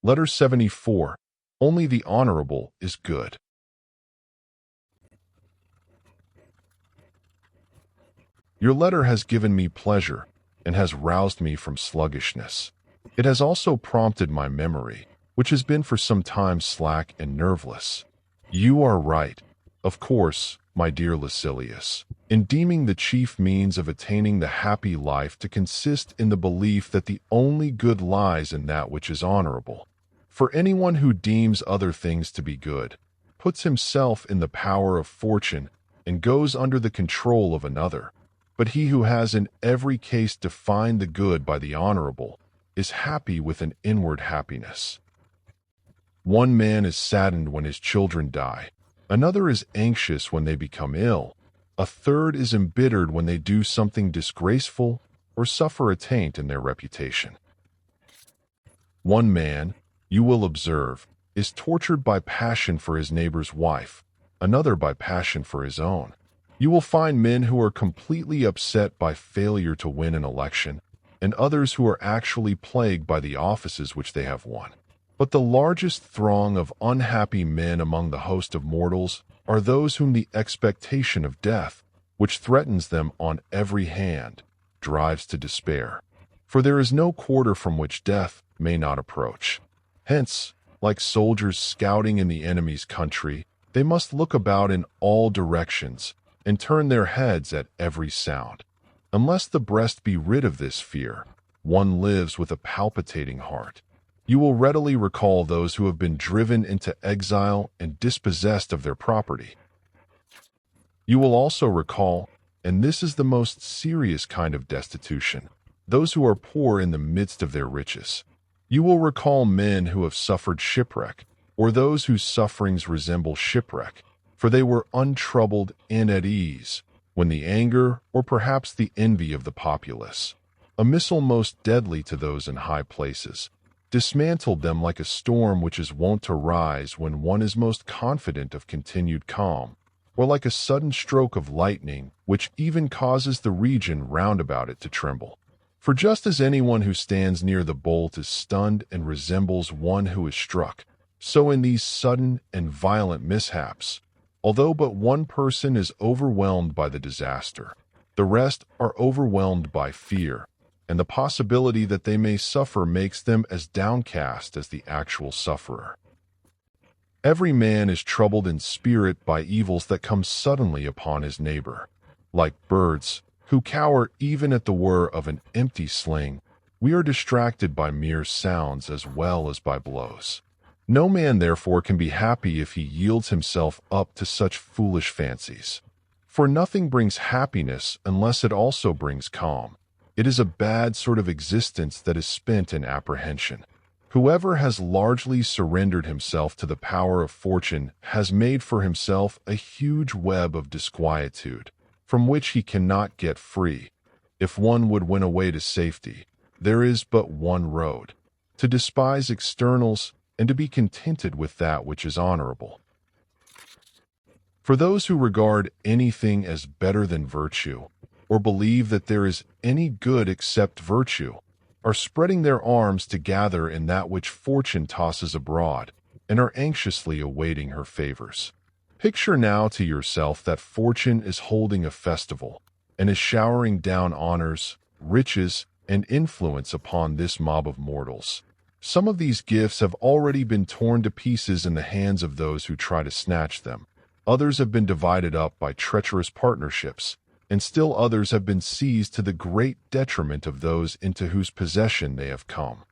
Letter 74. Only the honorable is good. Your letter has given me pleasure and has roused me from sluggishness. It has also prompted my memory, which has been for some time slack and nerveless. You are right, of course, my dear Lucilius, in deeming the chief means of attaining the happy life to consist in the belief that the only good lies in that which is honorable. For anyone who deems other things to be good, puts himself in the power of fortune, and goes under the control of another. But he who has in every case defined the good by the honorable is happy with an inward happiness. One man is saddened when his children die, another is anxious when they become ill, a third is embittered when they do something disgraceful or suffer a taint in their reputation. One man, you will observe, is tortured by passion for his neighbor's wife, another by passion for his own. You will find men who are completely upset by failure to win an election, and others who are actually plagued by the offices which they have won. But the largest throng of unhappy men among the host of mortals are those whom the expectation of death, which threatens them on every hand, drives to despair. For there is no quarter from which death may not approach. Hence, like soldiers scouting in the enemy's country, they must look about in all directions and turn their heads at every sound. Unless the breast be rid of this fear, one lives with a palpitating heart. You will readily recall those who have been driven into exile and dispossessed of their property. You will also recall, and this is the most serious kind of destitution, those who are poor in the midst of their riches. You will recall men who have suffered shipwreck, or those whose sufferings resemble shipwreck, for they were untroubled and at ease, when the anger or perhaps the envy of the populace, a missile most deadly to those in high places, dismantled them like a storm which is wont to rise when one is most confident of continued calm, or like a sudden stroke of lightning which even causes the region round about it to tremble. For just as anyone who stands near the bolt is stunned and resembles one who is struck, so in these sudden and violent mishaps, although but one person is overwhelmed by the disaster, the rest are overwhelmed by fear, and the possibility that they may suffer makes them as downcast as the actual sufferer. Every man is troubled in spirit by evils that come suddenly upon his neighbor. Like birds, who cower even at the whir of an empty sling, we are distracted by mere sounds as well as by blows. No man, therefore, can be happy if he yields himself up to such foolish fancies. For nothing brings happiness unless it also brings calm. It is a bad sort of existence that is spent in apprehension. Whoever has largely surrendered himself to the power of fortune has made for himself a huge web of disquietude, from which he cannot get free. If one would win a way to safety, there is but one road: to despise externals and to be contented with that which is honorable. For those who regard anything as better than virtue, or believe that there is any good except virtue, are spreading their arms to gather in that which fortune tosses abroad, and are anxiously awaiting her favors. Picture now to yourself that fortune is holding a festival, and is showering down honors, riches, and influence upon this mob of mortals. Some of these gifts have already been torn to pieces in the hands of those who try to snatch them. Others have been divided up by treacherous partnerships, and still others have been seized to the great detriment of those into whose possession they have come.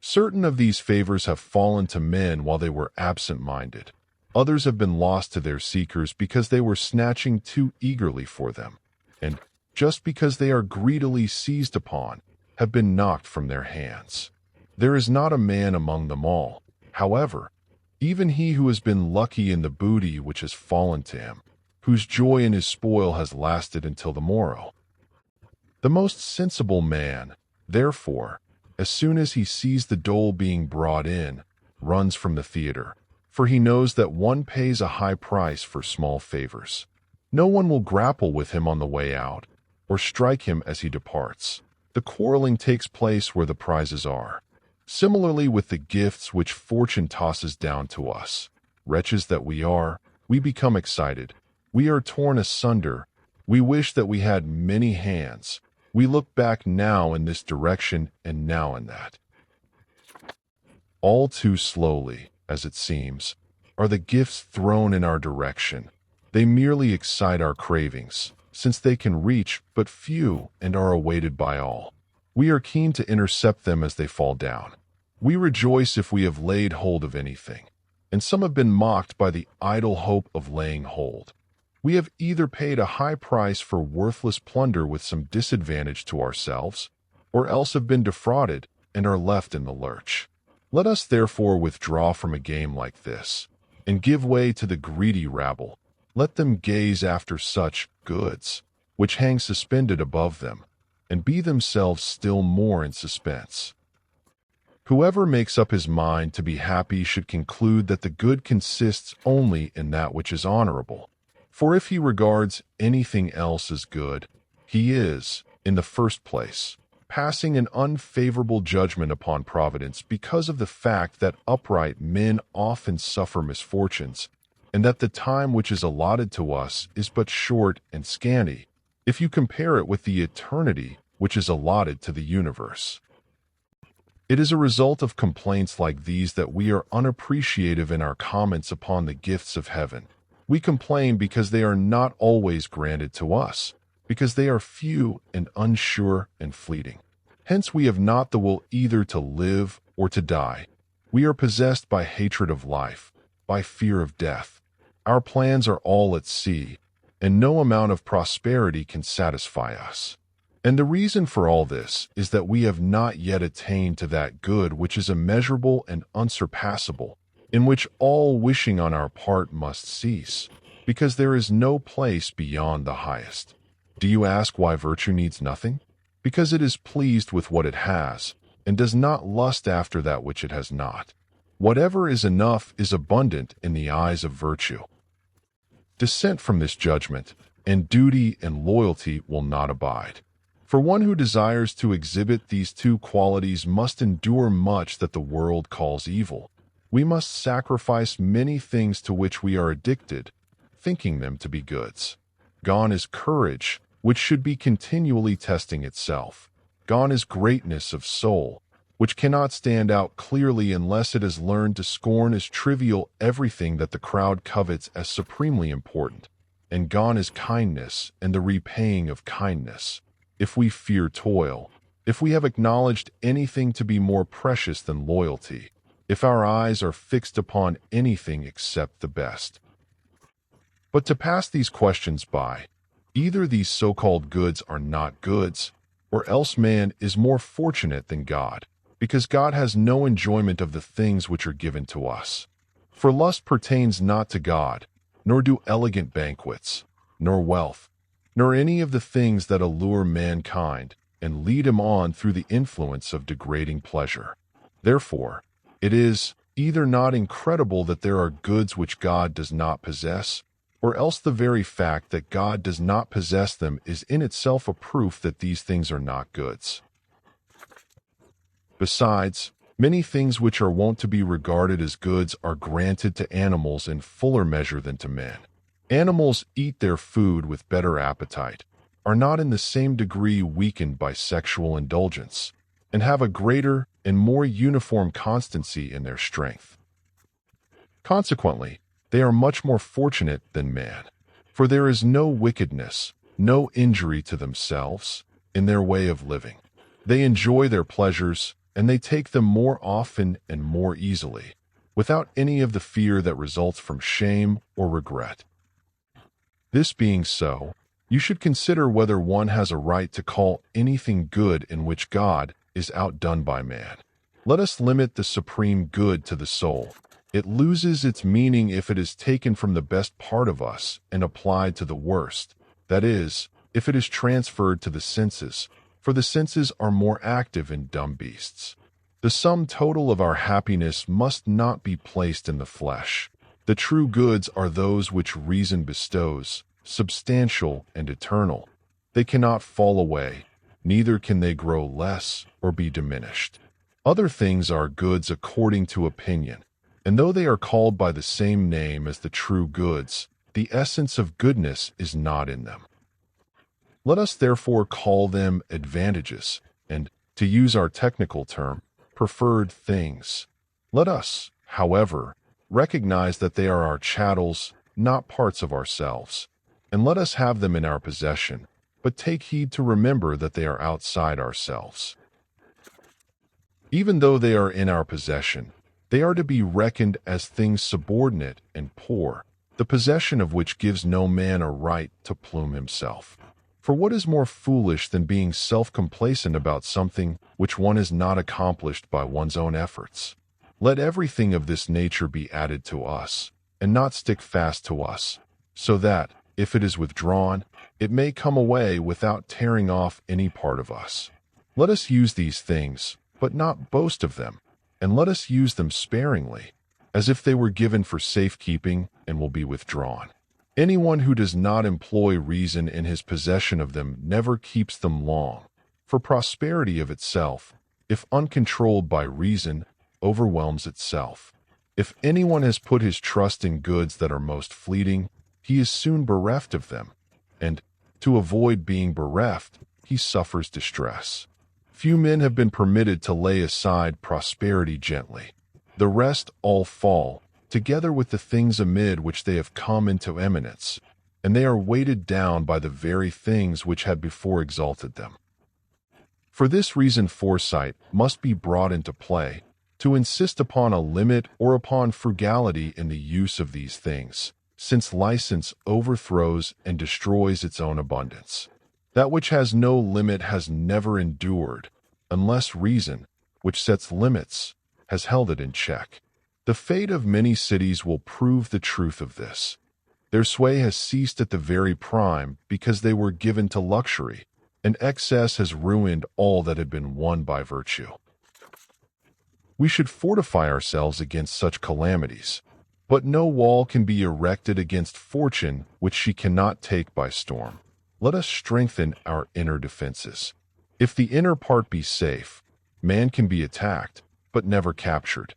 Certain of these favors have fallen to men while they were absent-minded. Others have been lost to their seekers because they were snatching too eagerly for them, and, just because they are greedily seized upon, have been knocked from their hands. There is not a man among them all, however, even he who has been lucky in the booty which has fallen to him, whose joy in his spoil has lasted until the morrow. The most sensible man, therefore, as soon as he sees the dole being brought in, runs from the theater, for he knows that one pays a high price for small favors. No one will grapple with him on the way out, or strike him as he departs. The quarreling takes place where the prizes are. Similarly with the gifts which fortune tosses down to us. Wretches that we are, we become excited. We are torn asunder. We wish that we had many hands. We look back now in this direction and now in that. All too slowly, as it seems, are the gifts thrown in our direction. They merely excite our cravings, since they can reach but few and are awaited by all. We are keen to intercept them as they fall down. We rejoice if we have laid hold of anything, and some have been mocked by the idle hope of laying hold. We have either paid a high price for worthless plunder with some disadvantage to ourselves, or else have been defrauded and are left in the lurch. Let us therefore withdraw from a game like this, and give way to the greedy rabble. Let them gaze after such goods, which hang suspended above them, and be themselves still more in suspense. Whoever makes up his mind to be happy should conclude that the good consists only in that which is honorable. For if he regards anything else as good, he is, in the first place, passing an unfavorable judgment upon providence because of the fact that upright men often suffer misfortunes, and that the time which is allotted to us is but short and scanty, if you compare it with the eternity which is allotted to the universe. It is a result of complaints like these that we are unappreciative in our comments upon the gifts of heaven. We complain because they are not always granted to us, because they are few and unsure and fleeting. Hence we have not the will either to live or to die. We are possessed by hatred of life, by fear of death. Our plans are all at sea, and no amount of prosperity can satisfy us. And the reason for all this is that we have not yet attained to that good which is immeasurable and unsurpassable, in which all wishing on our part must cease, because there is no place beyond the highest. Do you ask why virtue needs nothing? Because it is pleased with what it has, and does not lust after that which it has not. Whatever is enough is abundant in the eyes of virtue. Dissent from this judgment, and duty and loyalty will not abide. For one who desires to exhibit these two qualities must endure much that the world calls evil. We must sacrifice many things to which we are addicted, thinking them to be goods. Gone is courage, which should be continually testing itself. Gone is greatness of soul, which cannot stand out clearly unless it has learned to scorn as trivial everything that the crowd covets as supremely important. And gone is kindness and the repaying of kindness. If we fear toil, if we have acknowledged anything to be more precious than loyalty, if our eyes are fixed upon anything except the best. But to pass these questions by, either these so-called goods are not goods, or else man is more fortunate than God, because God has no enjoyment of the things which are given to us. For lust pertains not to God, nor do elegant banquets, nor wealth, nor any of the things that allure mankind and lead him on through the influence of degrading pleasure. Therefore, it is either not incredible that there are goods which God does not possess, or else the very fact that God does not possess them is in itself a proof that these things are not goods. Besides, many things which are wont to be regarded as goods are granted to animals in fuller measure than to men. Animals eat their food with better appetite, are not in the same degree weakened by sexual indulgence, and have a greater and more uniform constancy in their strength. Consequently, they are much more fortunate than man, for there is no wickedness, no injury to themselves, in their way of living. They enjoy their pleasures, and they take them more often and more easily, without any of the fear that results from shame or regret. This being so, you should consider whether one has a right to call anything good in which God is outdone by man. Let us limit the supreme good to the soul. It loses its meaning if it is taken from the best part of us and applied to the worst, that is, if it is transferred to the senses, for the senses are more active in dumb beasts. The sum total of our happiness must not be placed in the flesh. The true goods are those which reason bestows, substantial and eternal. They cannot fall away, neither can they grow less or be diminished. Other things are goods according to opinion, and though they are called by the same name as the true goods, the essence of goodness is not in them. Let us therefore call them advantages, and, to use our technical term, preferred things. Let us, however, recognize that they are our chattels, not parts of ourselves, and let us have them in our possession, but take heed to remember that they are outside ourselves. Even though they are in our possession, they are to be reckoned as things subordinate and poor, the possession of which gives no man a right to plume himself. For what is more foolish than being self-complacent about something which one has not accomplished by one's own efforts? Let everything of this nature be added to us, and not stick fast to us, so that, if it is withdrawn, it may come away without tearing off any part of us. Let us use these things, but not boast of them, and let us use them sparingly, as if they were given for safekeeping and will be withdrawn. Anyone who does not employ reason in his possession of them never keeps them long, for prosperity of itself, if uncontrolled by reason, overwhelms itself. If anyone has put his trust in goods that are most fleeting, he is soon bereft of them, and, to avoid being bereft, he suffers distress. Few men have been permitted to lay aside prosperity gently. The rest all fall, together with the things amid which they have come into eminence, and they are weighted down by the very things which had before exalted them. For this reason foresight must be brought into play, to insist upon a limit or upon frugality in the use of these things, since license overthrows and destroys its own abundance. That which has no limit has never endured, unless reason, which sets limits, has held it in check. The fate of many cities will prove the truth of this. Their sway has ceased at the very prime because they were given to luxury, and excess has ruined all that had been won by virtue. We should fortify ourselves against such calamities, but no wall can be erected against fortune which she cannot take by storm. Let us strengthen our inner defenses. If the inner part be safe, man can be attacked, but never captured.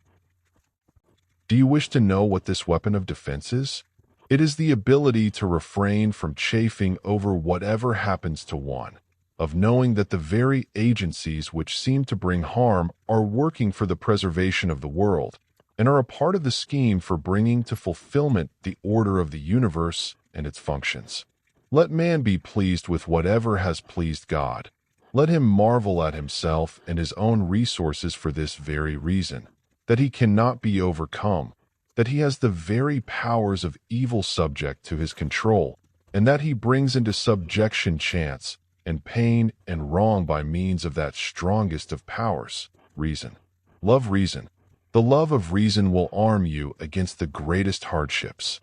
Do you wish to know what this weapon of defense is? It is the ability to refrain from chafing over whatever happens to one, of knowing that the very agencies which seem to bring harm are working for the preservation of the world, and are a part of the scheme for bringing to fulfillment the order of the universe and its functions. Let man be pleased with whatever has pleased God. Let him marvel at himself and his own resources for this very reason, that he cannot be overcome, that he has the very powers of evil subject to his control, and that he brings into subjection chance and pain and wrong by means of that strongest of powers, reason. Love reason. The love of reason will arm you against the greatest hardships.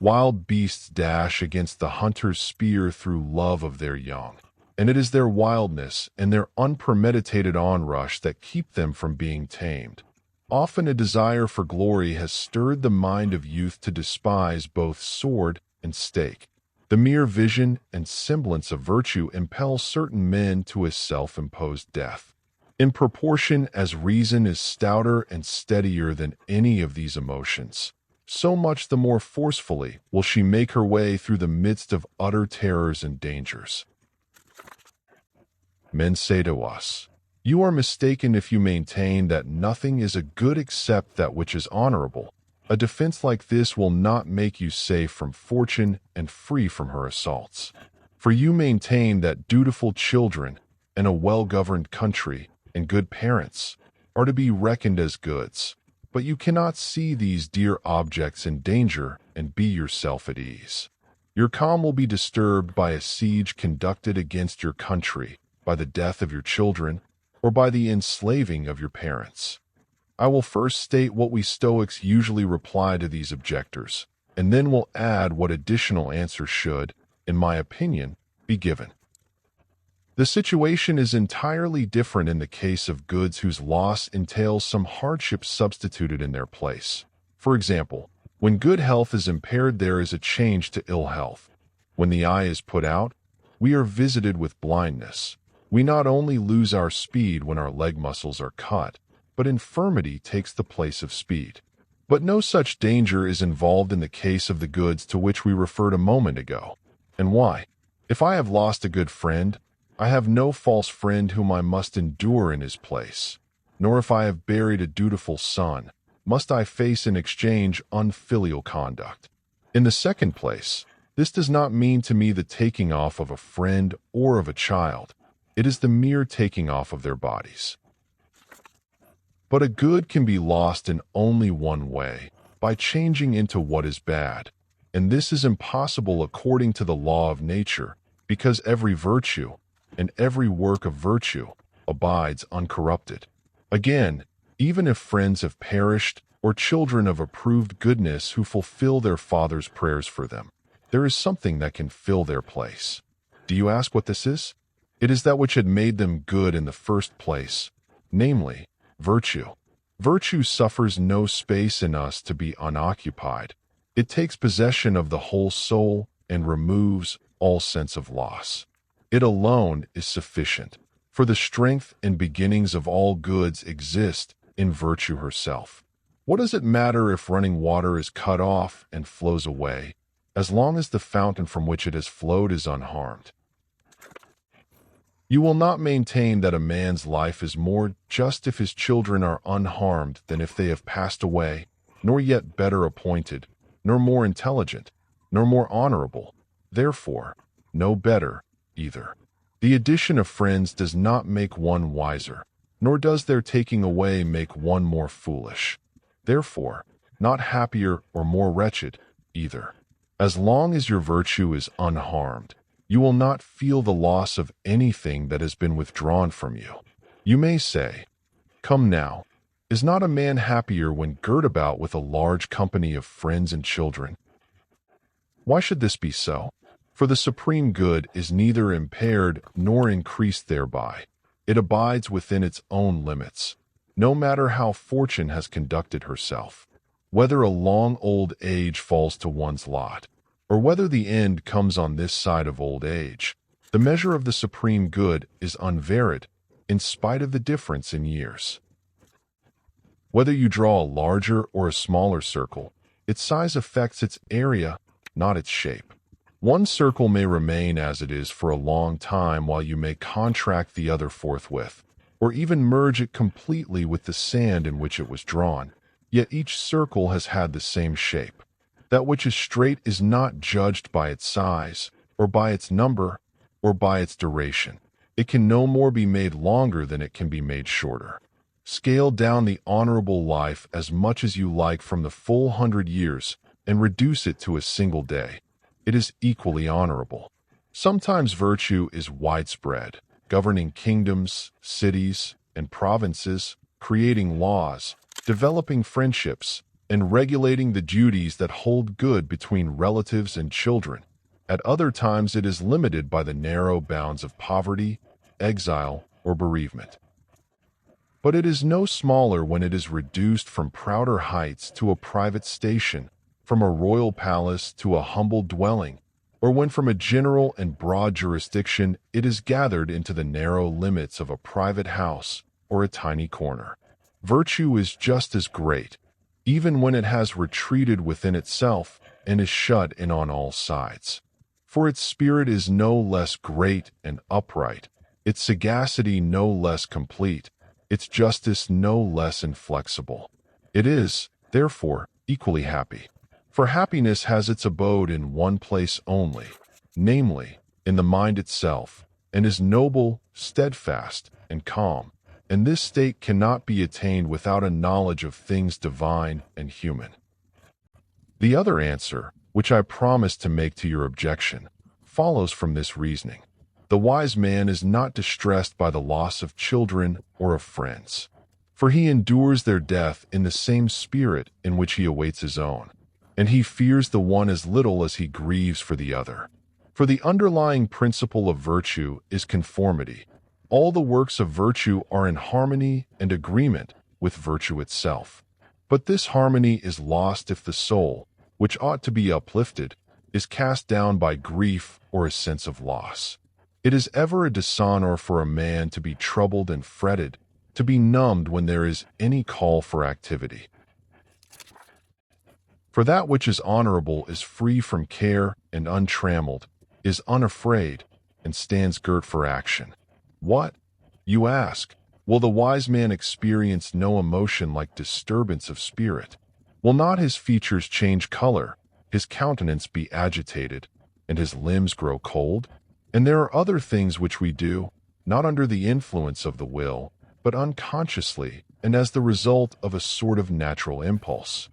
Wild beasts dash against the hunter's spear through love of their young, and it is their wildness and their unpremeditated onrush that keep them from being tamed. Often a desire for glory has stirred the mind of youth to despise both sword and stake. The mere vision and semblance of virtue impels certain men to a self-imposed death. In proportion as reason is stouter and steadier than any of these emotions, so much the more forcefully will she make her way through the midst of utter terrors and dangers. Men say to us, "You are mistaken if you maintain that nothing is a good except that which is honorable. A defense like this will not make you safe from fortune and free from her assaults. For you maintain that dutiful children and a well-governed country and good parents are to be reckoned as goods, but you cannot see these dear objects in danger and be yourself at ease. Your calm will be disturbed by a siege conducted against your country, by the death of your children, or by the enslaving of your parents." I will first state what we Stoics usually reply to these objectors, and then will add what additional answer should, in my opinion, be given. The situation is entirely different in the case of goods whose loss entails some hardship substituted in their place. For example, when good health is impaired, there is a change to ill health. When the eye is put out, we are visited with blindness. We not only lose our speed when our leg muscles are cut, but infirmity takes the place of speed. But no such danger is involved in the case of the goods to which we referred a moment ago. And why? If I have lost a good friend, I have no false friend whom I must endure in his place. Nor if I have buried a dutiful son, must I face in exchange unfilial conduct. In the second place, this does not mean to me the taking off of a friend or of a child. It is the mere taking off of their bodies. But a good can be lost in only one way, by changing into what is bad. And this is impossible according to the law of nature, because every virtue, and every work of virtue, abides uncorrupted. Again, even if friends have perished, or children of approved goodness who fulfill their father's prayers for them, there is something that can fill their place. Do you ask what this is? It is that which had made them good in the first place, namely, virtue. Virtue suffers no space in us to be unoccupied. It takes possession of the whole soul and removes all sense of loss. It alone is sufficient, for the strength and beginnings of all goods exist in virtue herself. What does it matter if running water is cut off and flows away, as long as the fountain from which it has flowed is unharmed? You will not maintain that a man's life is more just if his children are unharmed than if they have passed away, nor yet better appointed, nor more intelligent, nor more honorable, therefore, no better either. The addition of friends does not make one wiser, nor does their taking away make one more foolish. Therefore, not happier or more wretched either. As long as your virtue is unharmed, you will not feel the loss of anything that has been withdrawn from you. You may say, "Come now, is not a man happier when girt about with a large company of friends and children?" Why should this be so? For the supreme good is neither impaired nor increased thereby. It abides within its own limits, no matter how fortune has conducted herself. Whether a long old age falls to one's lot, or whether the end comes on this side of old age, the measure of the supreme good is unvaried, in spite of the difference in years. Whether you draw a larger or a smaller circle, its size affects its area, not its shape. One circle may remain as it is for a long time while you may contract the other forthwith, or even merge it completely with the sand in which it was drawn, yet each circle has had the same shape. That which is straight is not judged by its size, or by its number, or by its duration. It can no more be made longer than it can be made shorter. Scale down the honorable life as much as you like from the full 100 years, and reduce it to a single day. It is equally honorable. Sometimes virtue is widespread, governing kingdoms, cities, and provinces, creating laws, developing friendships, and regulating the duties that hold good between relatives and children. At other times it is limited by the narrow bounds of poverty, exile, or bereavement. But it is no smaller when it is reduced from prouder heights to a private station, from a royal palace to a humble dwelling, or when from a general and broad jurisdiction it is gathered into the narrow limits of a private house or a tiny corner. Virtue is just as great, even when it has retreated within itself and is shut in on all sides. For its spirit is no less great and upright, its sagacity no less complete, its justice no less inflexible. It is, therefore, equally happy. For happiness has its abode in one place only, namely, in the mind itself, and is noble, steadfast, and calm. And this state cannot be attained without a knowledge of things divine and human. The other answer, which I promised to make to your objection, follows from this reasoning. The wise man is not distressed by the loss of children or of friends, for he endures their death in the same spirit in which he awaits his own, and he fears the one as little as he grieves for the other. For the underlying principle of virtue is conformity. All the works of virtue are in harmony and agreement with virtue itself. But this harmony is lost if the soul, which ought to be uplifted, is cast down by grief or a sense of loss. It is ever a dishonor for a man to be troubled and fretted, to be numbed when there is any call for activity. For that which is honorable is free from care and untrammeled, is unafraid, and stands girt for action. What? You ask. Will the wise man experience no emotion like disturbance of spirit? Will not his features change color, his countenance be agitated, and his limbs grow cold? And there are other things which we do, not under the influence of the will, but unconsciously, and as the result of a sort of natural impulse.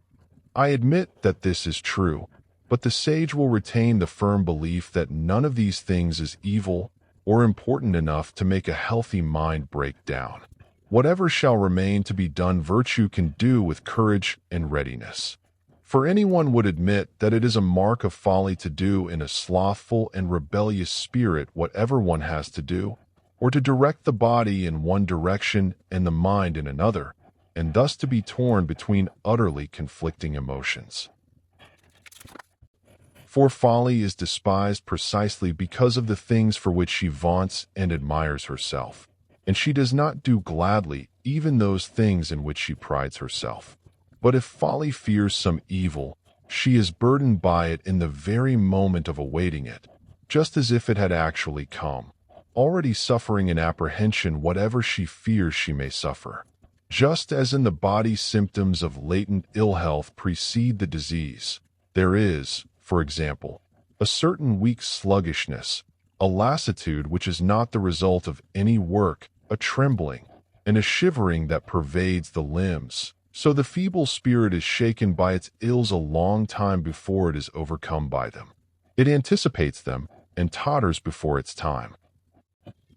I admit that this is true, but the sage will retain the firm belief that none of these things is evil or important enough to make a healthy mind break down. Whatever shall remain to be done, virtue can do with courage and readiness. For anyone would admit that it is a mark of folly to do in a slothful and rebellious spirit whatever one has to do, or to direct the body in one direction and the mind in another, and thus to be torn between utterly conflicting emotions. For folly is despised precisely because of the things for which she vaunts and admires herself, and she does not do gladly even those things in which she prides herself. But if folly fears some evil, she is burdened by it in the very moment of awaiting it, just as if it had actually come, already suffering in apprehension whatever she fears she may suffer. Just as in the body symptoms of latent ill health precede the disease, there is, for example, a certain weak sluggishness, a lassitude which is not the result of any work, a trembling, and a shivering that pervades the limbs. So the feeble spirit is shaken by its ills a long time before it is overcome by them. It anticipates them and totters before its time.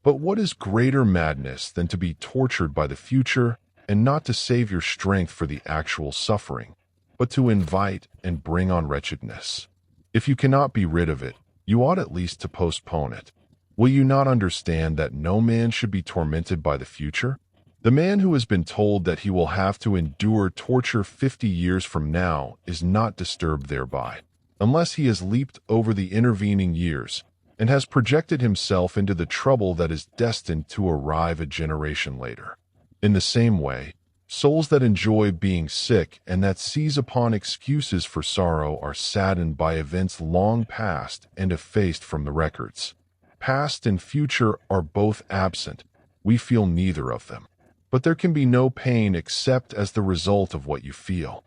But what is greater madness than to be tortured by the future and not to save your strength for the actual suffering, but to invite and bring on wretchedness? If you cannot be rid of it, you ought at least to postpone it. Will you not understand that no man should be tormented by the future? The man who has been told that he will have to endure torture 50 years from now is not disturbed thereby, unless he has leaped over the intervening years and has projected himself into the trouble that is destined to arrive a generation later. In the same way, souls that enjoy being sick and that seize upon excuses for sorrow are saddened by events long past and effaced from the records. Past and future are both absent. We feel neither of them. But there can be no pain except as the result of what you feel.